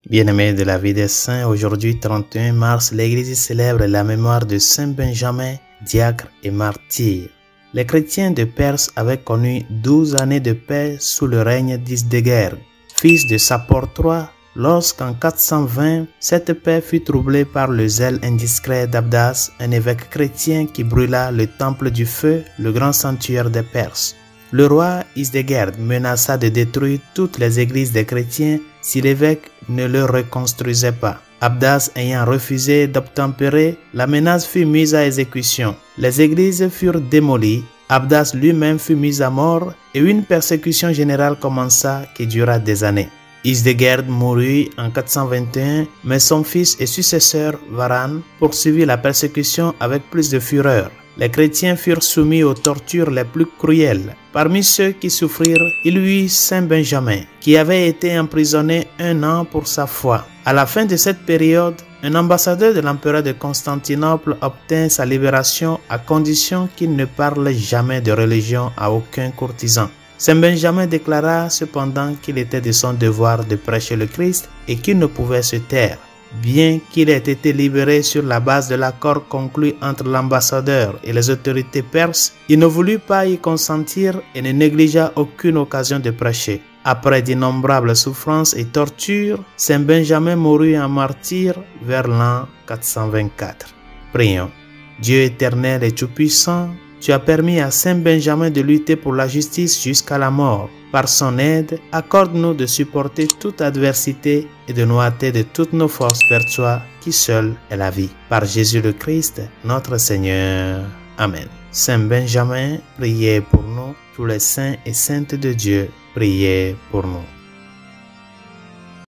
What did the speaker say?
Bien-aimés de la vie des saints, aujourd'hui 31 mars, l'Église célèbre la mémoire de Saint Benjamin, diacre et martyr. Les chrétiens de Perse avaient connu 12 années de paix sous le règne d'Isdégerd, fils de Sapor III, lorsqu'en 420, cette paix fut troublée par le zèle indiscret d'Abdas, un évêque chrétien qui brûla le temple du feu, le grand sanctuaire des Perses. Le roi Isdégerd menaça de détruire toutes les églises des chrétiens si l'évêque ne le reconstruisait pas. Abdas ayant refusé d'obtempérer, la menace fut mise à exécution. Les églises furent démolies, Abdas lui-même fut mis à mort et une persécution générale commença qui dura des années. Isdégerd mourut en 421, mais son fils et successeur Varan poursuivit la persécution avec plus de fureur. Les chrétiens furent soumis aux tortures les plus cruelles. Parmi ceux qui souffrirent, il y eut Saint Benjamin, qui avait été emprisonné 1 an pour sa foi. À la fin de cette période, un ambassadeur de l'empereur de Constantinople obtint sa libération à condition qu'il ne parle jamais de religion à aucun courtisan. Saint Benjamin déclara cependant qu'il était de son devoir de prêcher le Christ et qu'il ne pouvait se taire. Bien qu'il ait été libéré sur la base de l'accord conclu entre l'ambassadeur et les autorités perses, il ne voulut pas y consentir et ne négligea aucune occasion de prêcher. Après d'innombrables souffrances et tortures, Saint Benjamin mourut en martyr vers l'an 424. Prions. Dieu éternel et tout-puissant, tu as permis à Saint Benjamin de lutter pour la justice jusqu'à la mort. Par son aide, accorde-nous de supporter toute adversité et de nous hâter de toutes nos forces vers toi qui seul est la vie. Par Jésus le Christ, notre Seigneur. Amen. Saint Benjamin, priez pour nous. Tous les saints et saintes de Dieu, priez pour nous.